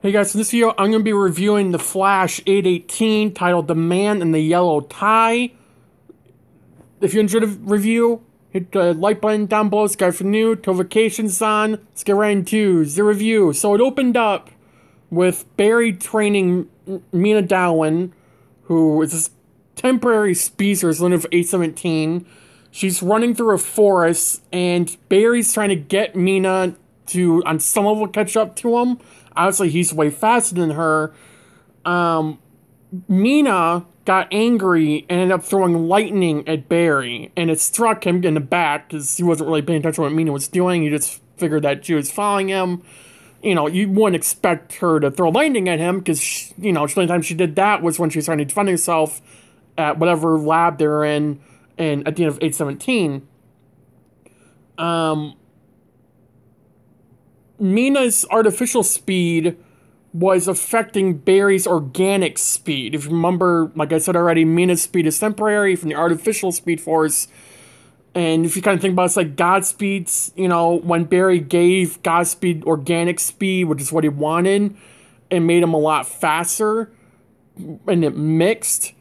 Hey guys, in this video I'm going to be reviewing The Flash 818 titled The Man in the Yellow Tie. If you enjoyed the review, hit the like button down below, subscribe for new, notifications on. Let's get right into the review. So it opened up with Barry training Meena Dhawan, who is this temporary speedster, is of 817. She's running through a forest, and Barry's trying to get Meena to, on some level, catch up to him. Obviously, he's way faster than her. Meena got angry and ended up throwing lightning at Barry, and it struck him in the back because he wasn't really paying attention to what Meena was doing. He just figured that she was following him. You know, you wouldn't expect her to throw lightning at him because, you know, the only time she did that was when she was trying to defend herself at whatever lab they were in and at the end of 817. Meena's artificial speed was affecting Barry's organic speed. If you remember, like I said already, Meena's speed is temporary from the artificial speed force. And if you kind of think about it, it's like Godspeed's, you know, when Barry gave Godspeed organic speed, which is what he wanted, it made him a lot faster, and it mixed.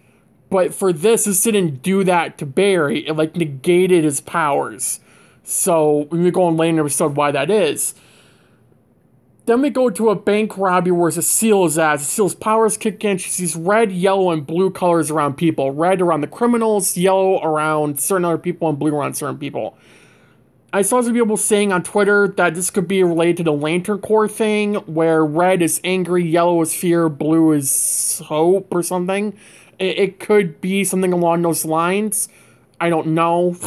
But for this didn't do that to Barry. It, like, negated his powers. So, we go on later in the episode why that is. Then we go to a bank robbery where Cecile is at. Cecile's powers kick in. She sees red, yellow, and blue colors around people. Red around the criminals, yellow around certain other people, and blue around certain people. I saw some people saying on Twitter that this could be related to the Lantern Corps thing, where red is angry, yellow is fear, blue is hope or something. It could be something along those lines. I don't know.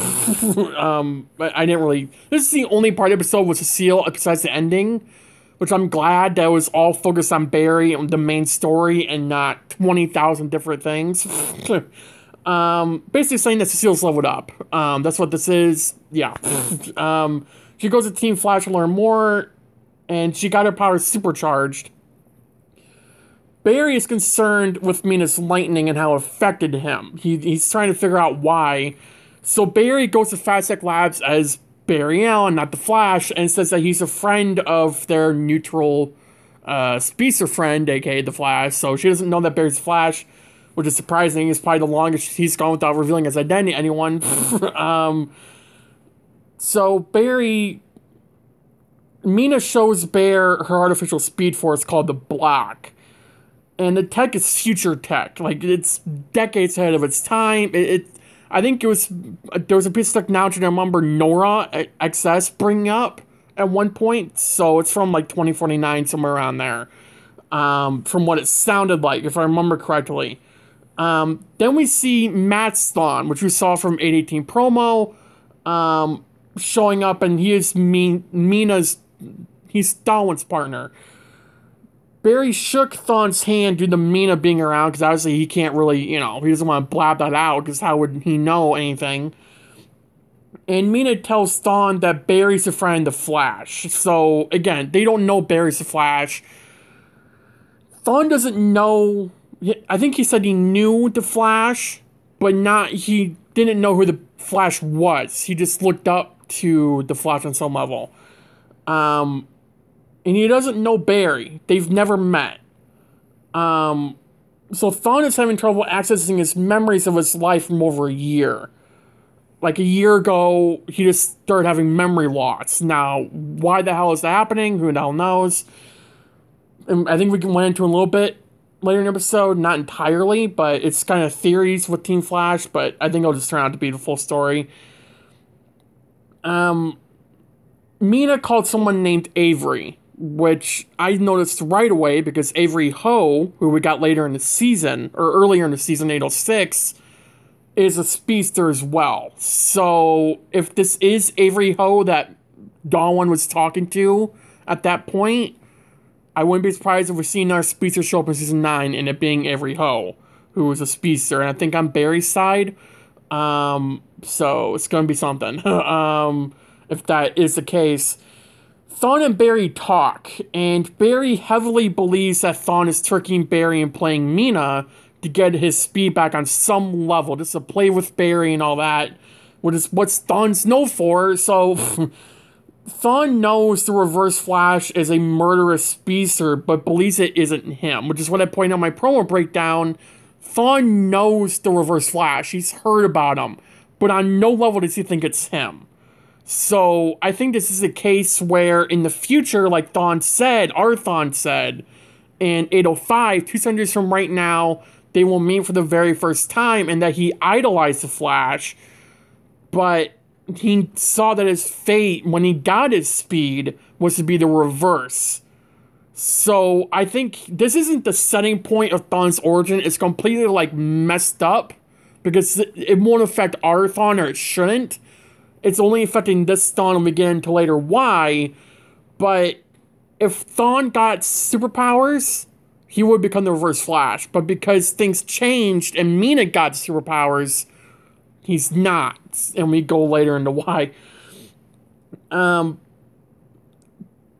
But I didn't really... This is the only part of the episode with Cecile besides the ending, which I'm glad that was all focused on Barry and the main story and not 20,000 different things. Basically saying that Cecile's leveled up. That's what this is. Yeah. She goes to Team Flash to learn more, and she got her powers supercharged. Barry is concerned with Meena's lightning and how it affected him. He's trying to figure out why. So Barry goes to FastTech Labs as Barry Allen, not the Flash, and says that he's a friend of their neutral Speedster friend, aka the Flash. So she doesn't know that Barry's the Flash, which is surprising. It's probably the longest he's gone without revealing his identity to anyone. So Meena shows Bear her artificial speed force called the Block. And the tech is future tech. Like, it's decades ahead of its time. I think there was a piece of technology I remember Nora XS bringing up at one point. So it's from like 2049, somewhere around there. From what it sounded like, if I remember correctly. Then we see Matt's Thawne, which we saw from 818 promo, showing up, and he is he's Dhawan's partner. Barry shook Thawne's hand due to Meena being around, because obviously he can't really, you know, he doesn't want to blab that out, because how would he know anything? And Meena tells Thawne that Barry's a friend of the Flash. So, again, they don't know Barry's the Flash. Thawne doesn't know, I think he said he knew the Flash, but he didn't know who the Flash was. He just looked up to the Flash on some level. And he doesn't know Barry. They've never met. So Thawne is having trouble accessing his memories of his life from over a year. Like a year ago, he just started having memory loss. Now, why the hell is that happening? Who the hell knows? And I think we can went into a little bit later in the episode. Not entirely, but it's kind of theories with Team Flash. But I think it'll just turn out to be the full story. Meena called someone named Avery, which I noticed right away because Avery Ho, who we got later in the season, or earlier in the season 806, is a speedster as well. So if this is Avery Ho that Dhawan was talking to at that point, I wouldn't be surprised if we're seeing our speedster show up in season 9 and it being Avery Ho, who is a speedster. And I think on Barry's side, so it's going to be something. If that is the case. Thawne and Barry talk, and Barry heavily believes that Thawne is tricking Barry and playing Meena to get his speed back on some level, just to play with Barry and all that, which is what Thawne's known for. So Thawne knows the Reverse Flash is a murderous speedster, but believes it isn't him, which is what I pointed out in my promo breakdown. Thawne knows the Reverse Flash. He's heard about him, but on no level does he think it's him. So I think this is a case where in the future, like Thawne said, in 805, 2 centuries from right now, they will meet for the very first time, and that he idolized the Flash, but he saw that his fate, when he got his speed, was to be the reverse. So I think this isn't the setting point of Thawne's origin. It's completely, like, messed up, because it won't affect our Thawne, or it shouldn't. It's only affecting this Thawne, and we get into later why. But if Thawne got superpowers, he would become the Reverse Flash. But because things changed and Meena got superpowers, he's not. And we go later into why.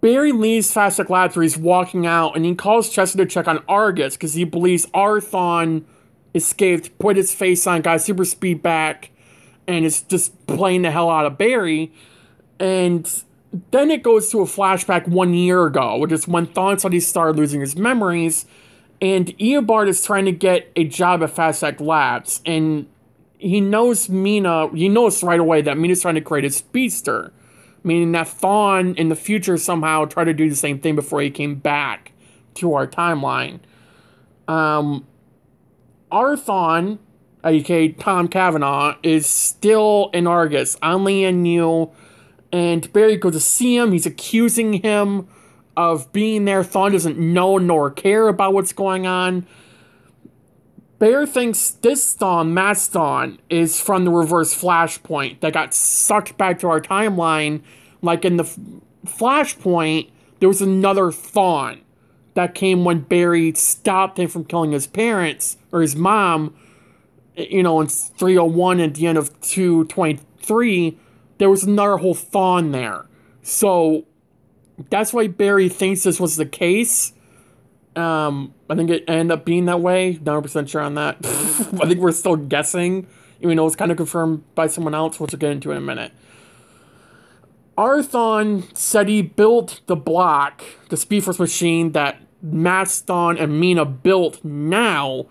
Barry leaves Fast Tech Labs where he's walking out, and he calls Chester to check on Argus because he believes our Thawne escaped, put his face on, got super speed back, and is just playing the hell out of Barry. And then it goes to a flashback 1 year ago, which is when Thawne said he started losing his memories, and Eobard is trying to get a job at Fast Tech Labs, and he knows right away that Mina's trying to create a speedster, meaning that Thawne in the future somehow tried to do the same thing before he came back to our timeline. Our Thawne, aka Tom Cavanaugh, is still in Argus on Lian, and Barry goes to see him. He's accusing him of being there. Thawne doesn't know nor care about what's going on. Bear thinks this Thawne, Matt's Thawne, is from the Reverse Flashpoint that got sucked back to our timeline. Like in the Flashpoint, there was another Thawne that came when Barry stopped him from killing his parents, or his mom, in 301 at the end of 223. There was another whole Thawne there. So that's why Barry thinks this was the case. I think it ended up being that way. 100% sure on that. I think we're still guessing, even though it's kind of confirmed by someone else, which we'll get into in a minute. Our Thawne said he built the block, the Speed Force machine that Matt Thawne and Meena built now,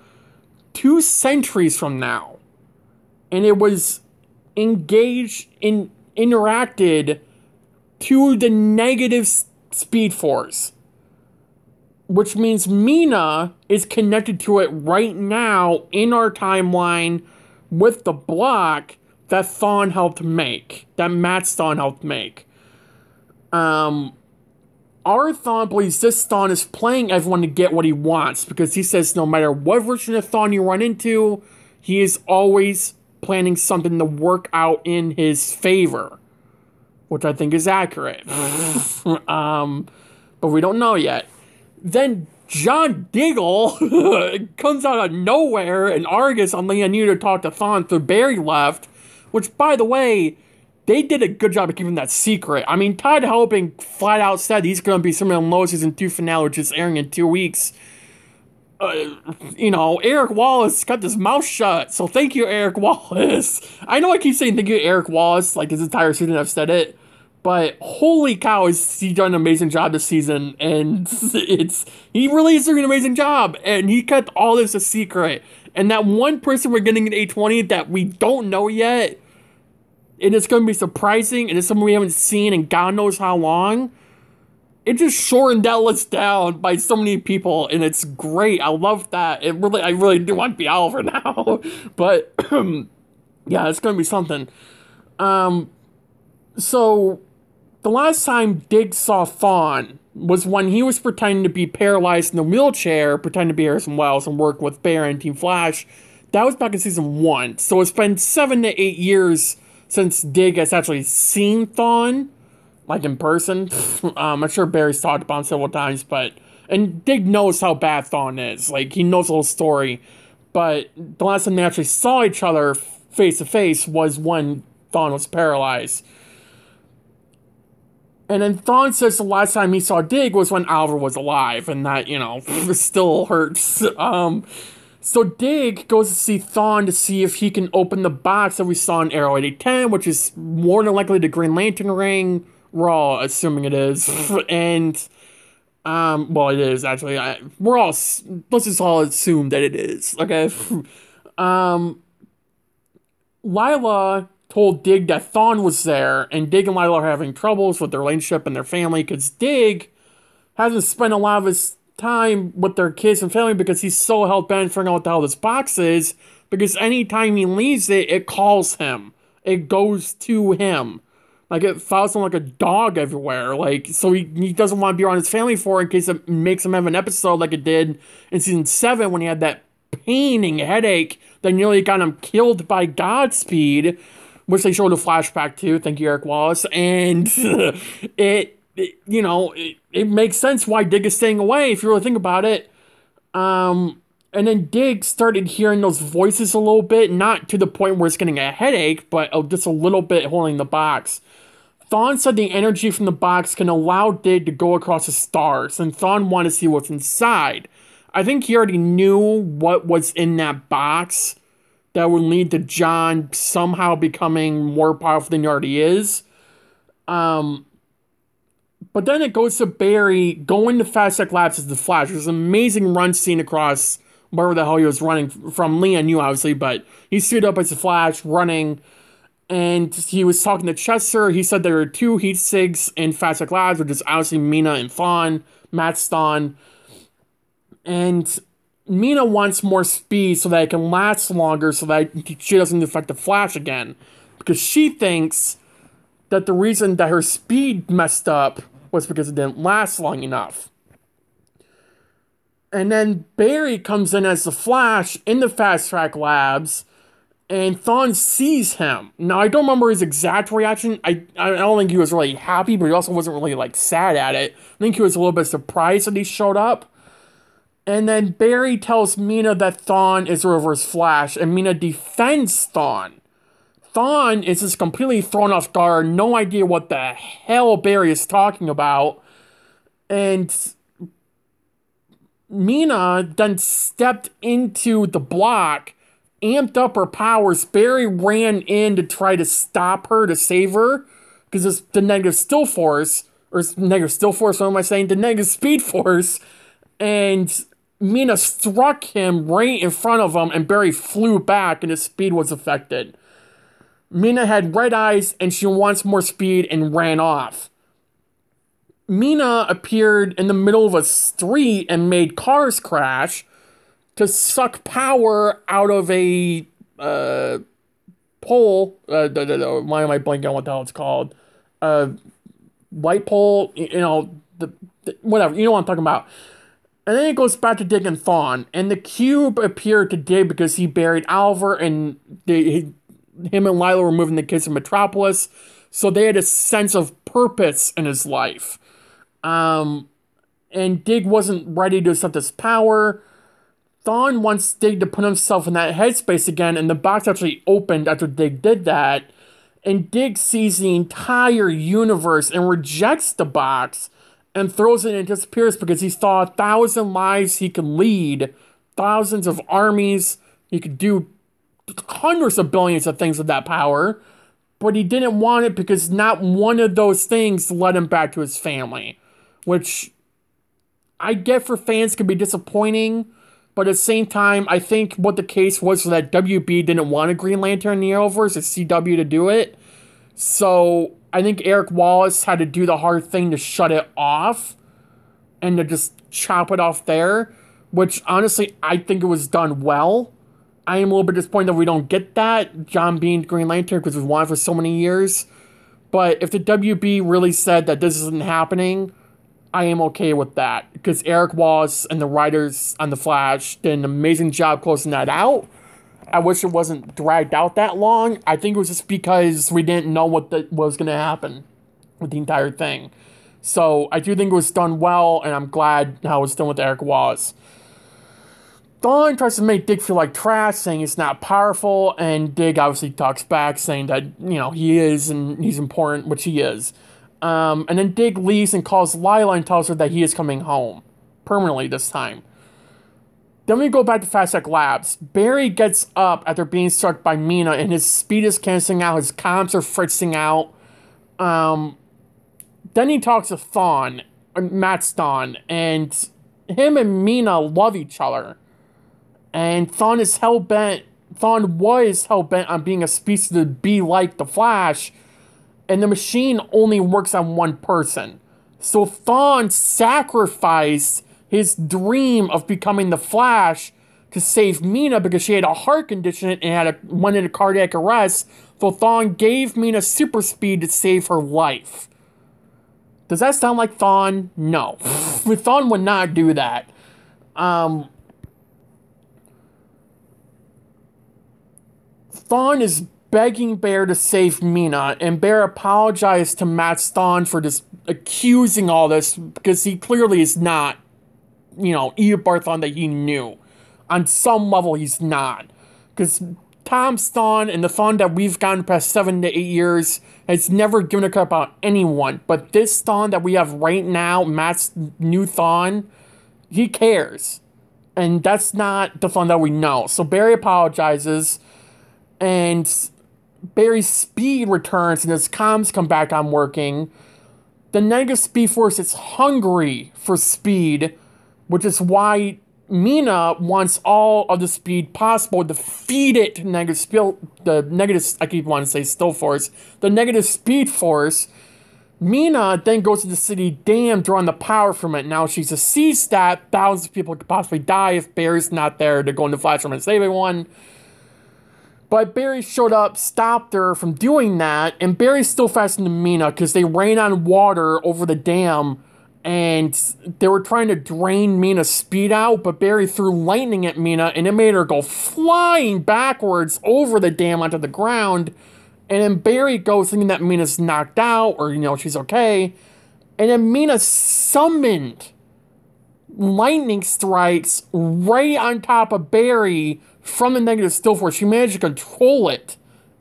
2 centuries from now. And it was interacted to the negative Speed Force, which means Meena is connected to it right now in our timeline with the block that Thawne helped make, that Matt Thawne helped make. Our Thawne believes this Thawne is playing everyone to get what he wants, because he says no matter what version of Thawne you run into, he is always planning something to work out in his favor, which I think is accurate. But we don't know yet. Then John Diggle comes out of nowhere in Argus on Lian to talk to Thawne through Barry left, which, by the way, they did a good job of keeping that secret. I mean, Todd Helping flat out said he's going to be Superman and Lois Season 2 finale, which is airing in 2 weeks. Eric Wallace kept his mouth shut, so thank you, Eric Wallace. I know I keep saying thank you, Eric Wallace, like this entire season I've said it, but holy cow, has he done an amazing job this season, and he really is doing an amazing job, and he kept all this a secret, and that one person we're getting in 820 that we don't know yet, and it's going to be surprising, and it's something we haven't seen in God knows how long. It just shortened that list down by so many people, and it's great. I love that. I really do want to be Oliver now. But, yeah, it's going to be something. So, the last time Dig saw Thawne was when he was pretending to be paralyzed in a wheelchair, pretending to be Harrison Wells, and work with Bear and Team Flash. That was back in Season 1. So, it's been 7 to 8 years since Dig has actually seen Thawne. Like, in person. I'm sure Barry's talked about him several times, and Dig knows how bad Thawne is. Like, he knows the whole story. But the last time they actually saw each other face to face was when Thawne was paralyzed. And then Thawne says the last time he saw Dig was when Oliver was alive, and that, still hurts. So Dig goes to see Thawne to see if he can open the box that we saw in Arrow 8010, which is more than likely the Green Lantern ring, We're all assuming it is. And, well, it is, actually. Let's just all assume that it is, okay? Lila told Dig that Thawne was there, and Dig and Lila are having troubles with their relationship and their family, because Dig hasn't spent a lot of his time with their kids and family because he's so hell-bent figuring out what the hell this box is, because anytime he leaves it, it calls him. It goes to him. Like, it follows him like a dog everywhere. Like, so he doesn't want to be around his family for it in case it makes him have an episode like it did in season 7 when he had that paining headache that nearly got him killed by Godspeed, which they showed a flashback to. Thank you, Eric Wallace. And it makes sense why Dig is staying away if you really think about it. And then Dig started hearing those voices a little bit, not to the point where it's getting a headache, but just a little bit holding the box. Thawne said the energy from the box can allow Dig to go across the stars, and Thawne wanted to see what's inside. I think he already knew what was in that box that would lead to John somehow becoming more powerful than he already is. But then it goes to Barry going to Fast Tech Labs as the Flash. There's an amazing run scene across wherever the hell he was running from. Lian knew, obviously, but he stood up as the Flash running, and he was talking to Chester. He said there were 2 heat sigs in Fast Tech Labs, which is obviously Meena and Thawne, Matt's Thawne. And Meena wants more speed so that it can last longer so that she doesn't affect the Flash again. Because she thinks that the reason that her speed messed up was because it didn't last long enough. And then Barry comes in as the Flash in the Fast Track Labs, and Thawne sees him. Now, I don't remember his exact reaction. I don't think he was really happy, but he also wasn't really, like, sad at it. I think he was a little bit surprised that he showed up. And then Barry tells Meena that Thawne is a Reverse Flash, and Meena defends Thawne. Thawne is just completely thrown off guard, no idea what the hell Barry is talking about. And Meena then stepped into the block, amped up her powers. Barry ran in to try to stop her, to save her, because it's the negative still force, or negative still force, what am I saying? The negative speed force. And Meena struck him right in front of him, and Barry flew back, and his speed was affected. Meena had red eyes, and she wants more speed, and ran off. Meena appeared in the middle of a street and made cars crash to suck power out of a pole. Why am I blanking on what the hell it's called? Light pole, whatever. You know what I'm talking about. And then it goes back to Dig and Thawne. And the cube appeared to Dig because he buried Oliver, and him and Lila were moving the kids to Metropolis. So they had a sense of purpose in his life. And Dig wasn't ready to accept his power. Thawne wants Dig to put himself in that headspace again, and the box actually opened after Dig did that. And Dig sees the entire universe and rejects the box and throws it and disappears because he saw 1,000 lives he could lead, thousands of armies. He could do hundreds of billions of things with that power, but he didn't want it because not one of those things led him back to his family, which I get for fans could be disappointing, but at the same time, I think what the case was that WB didn't want a Green Lantern in the Arrowverse, it's CW to do it. So I think Eric Wallace had to do the hard thing to shut it off and to just chop it off there, which honestly, I think it was done well. I am a little bit disappointed that we don't get that, John being Green Lantern, because we've wanted for so many years. But if the WB really said that this isn't happening, I am okay with that, because Eric Wallace and the writers on The Flash did an amazing job closing that out. I wish it wasn't dragged out that long. I think it was just because we didn't know what was going to happen with the entire thing. So I do think it was done well, and I'm glad how it was done with Eric Wallace. Thawne tries to make Dig feel like trash, saying he's not powerful, and Dig obviously talks back, saying that, he is, and he's important, which he is. And then Dig leaves and calls Lila and tells her that he is coming home. Permanently this time. Then we go back to Fast Tech Labs. Barry gets up after being struck by Meena, and his speed is canceling out, his comms are fritzing out. Then he talks to Thawne, Matt Stone, and him and Meena love each other. And Thawne was hell-bent on being a species to be like the Flash, and the machine only works on one person. So Thawne sacrificed his dream of becoming the Flash to save Meena because she had a heart condition and went into cardiac arrest. So Thawne gave Meena super speed to save her life. Does that sound like Thawne? No. Thawne would not do that. Thawne is begging Bear to save Meena, and Bear apologized to Matt Stone for just accusing all this because he clearly is not, Eobard Thawne that he knew. On some level, he's not. Because Tom Stone and the Thawne that we've gotten past 7 to 8 years has never given a crap about anyone. But this Thawne that we have right now, Matt's new Thawne, he cares. And that's not the Thawne that we know. So Barry apologizes, and Barry's speed returns and his comms come back on working. The negative Speed Force is hungry for speed, which is why Meena wants all of the speed possible to feed it to the negative, I keep wanting to say Still Force, the negative Speed Force. Meena then goes to the city dam, drawing the power from it. Now she's a C-stat, thousands of people could possibly die if Barry's not there to go into Flash Room and save everyone. But Barry showed up, stopped her from doing that, and Barry's still faster than Meena because they ran on water over the dam, and they were trying to drain Meena's speed out, but Barry threw lightning at Meena, and it made her go flying backwards over the dam onto the ground. And then Barry goes thinking that Meena's knocked out, or, she's okay. And then Meena summoned lightning strikes right on top of Barry from the negative Still Force. She managed to control it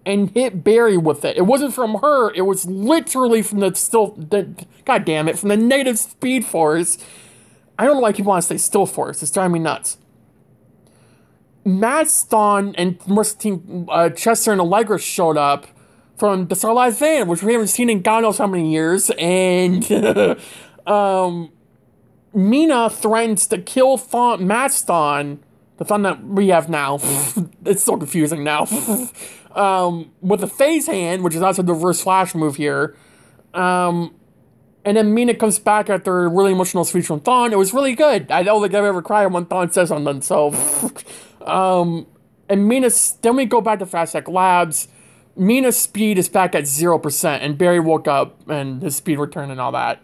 and hit Barry with it. It wasn't from her. It was literally from God damn it, from the negative Speed Force. I don't know why people want to say Still Force. It's driving me nuts. Matt Stone and the rest of the team, Chester and Allegra showed up from the Starlight Van, which we haven't seen in God knows how many years. And Meena threatens to kill Matt Stone, the Thawne that we have now. It's so confusing now. With a phase hand, which is also the reverse Flash move here. And then Meena comes back after a really emotional speech from Thawne. It was really good. I don't think I've ever cried when Thawne says something, so... and then we go back to Fast Tech Labs. Meena's speed is back at 0%, and Barry woke up, and his speed returned and all that.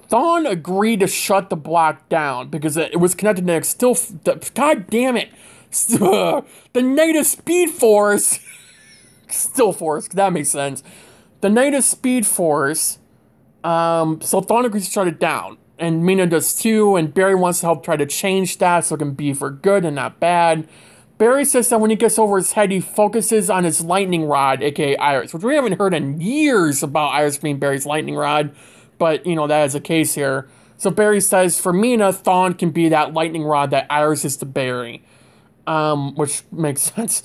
Thawne agreed to shut the block down, because it was connected to God damn it! The negative Speed Force... Still Force, that makes sense. The negative Speed Force... so Thawne agrees to shut it down. And Meena does too, and Barry wants to help try to change that so it can be for good and not bad. Barry says that when he gets over his head, he focuses on his lightning rod, aka Iris, which we haven't heard in years about Iris being Barry's lightning rod, but, that is the case here. So Barry says, for Meena, Thawne can be that lightning rod that Iris is to Barry, which makes sense.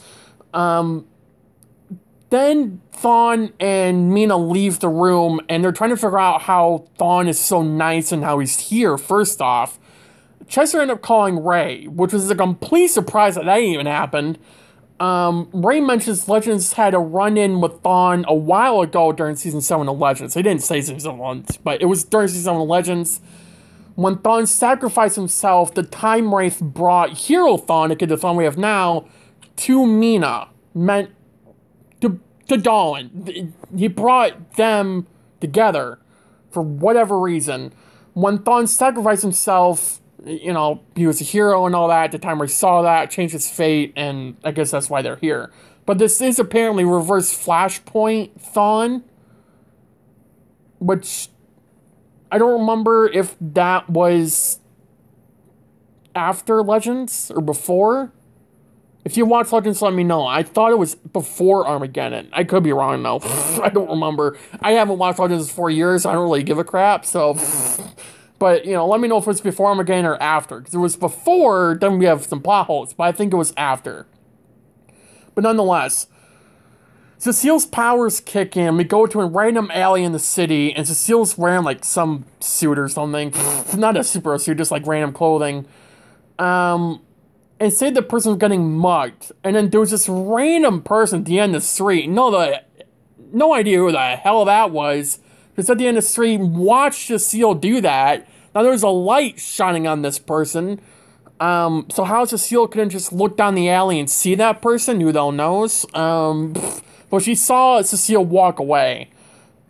Then Thawne and Meena leave the room, and they're trying to figure out how Thawne is so nice and how he's here, first off. Chester ended up calling Ray, which was a complete surprise that even happened. Ray mentions Legends had a run-in with Thawne a while ago during Season 7 of Legends. They didn't say Season 7, but it was during Season 7 of Legends. When Thawne sacrificed himself, the Time Wraith brought Hero Thawne, aka the Thawne we have now, to Meena, to Dawn. He brought them together for whatever reason. When Thawne sacrificed himself, he was a hero and all that. The Time Wraith saw that, changed his fate, and I guess that's why they're here. But this is apparently reverse Flashpoint Thawne, which I don't remember if that was after Legends or before. If you watch Legends, let me know. I thought it was before Armageddon. I could be wrong, though. I don't remember. I haven't watched Legends in 4 years. So I don't really give a crap, so... But, let me know if it was before Armageddon or after. Because if it was before, then we have some plot holes. But I think it was after. But nonetheless, Cecile's powers kick in. We go to a random alley in the city, and Cecile's wearing, like, some suit or something. Not a superhero suit, just, like, random clothing. And say the person was getting mugged. And then there was this random person at the end of the street. No idea who the hell that was. Because at the end of the street, watched Cecile do that. Now, there's a light shining on this person. So how Cecile couldn't just look down the alley and see that person? Who the hell knows? But she saw Cecile walk away.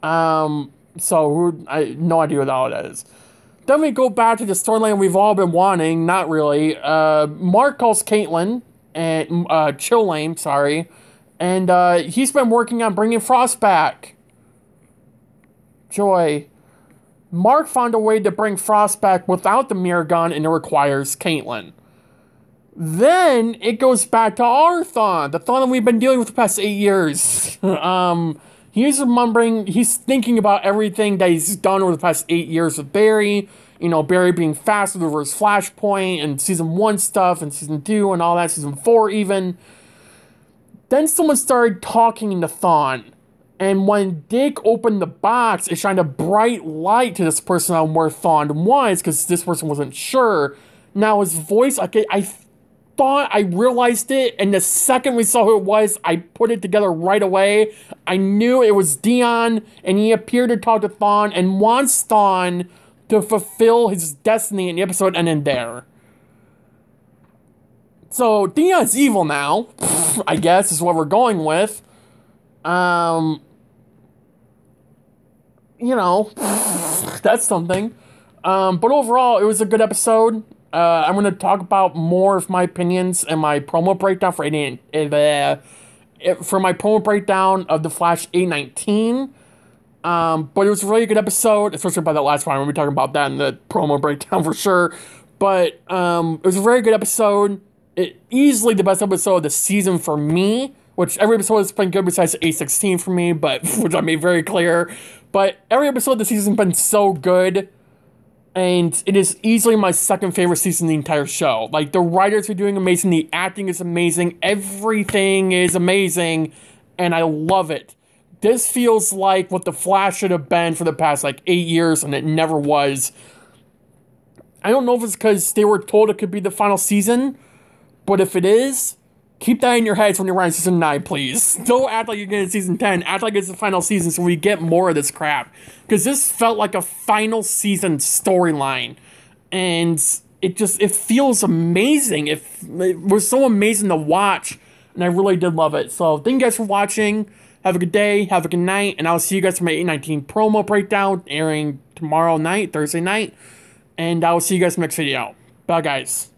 No idea what the hell it is. Then we go back to the storyline we've all been wanting. Not really. Mark calls Caitlin, and Chillane, sorry. And he's been working on bringing Frost back. Joy. Mark found a way to bring Frost back without the mirror gun, and it requires Caitlin. Then it goes back to our Thawne, the Thawne that we've been dealing with the past 8 years. He's thinking about everything that he's done over the past 8 years with Barry. You know, Barry being fast with Reverse Flashpoint, and Season 1 stuff, and Season 2, and all that, Season 4 even. Then someone started talking into Thawne. And when Dick opened the box, it shined a bright light to this person on where Thawne was, because this person wasn't sure. Now his voice, okay, I thought I realized it, and the second we saw who it was, I put it together right away. I knew it was Dion, and he appeared to talk to Thawne, and wants Thawne to fulfill his destiny, and the episode ended there. So, Dion's evil now, I guess, is what we're going with. You know, that's something. But overall, it was a good episode. I'm going to talk about more of my opinions and my promo breakdown for my promo breakdown of The Flash 819. But it was a really good episode, especially by that last one. We'll be talking about that in the promo breakdown for sure. But it was a very good episode. Easily the best episode of the season for me, which every episode has been good besides 816 for me, but which I made very clear. But every episode of the season has been so good, and it is easily my second favorite season of the entire show. Like, the writers are doing amazing, the acting is amazing, everything is amazing, and I love it. This feels like what The Flash should have been for the past, 8 years, and it never was. I don't know if it's because they were told it could be the final season, but if it is, keep that in your heads when you're writing Season 9, please. Don't act like you're getting Season 10. Act like it's the final season so we get more of this crap. Because this felt like a final season storyline. And it feels amazing. It was so amazing to watch. And I really did love it. So thank you guys for watching. Have a good day. Have a good night. And I'll see you guys for my 819 promo breakdown airing tomorrow night, Thursday night. And I will see you guys in the next video. Bye, guys.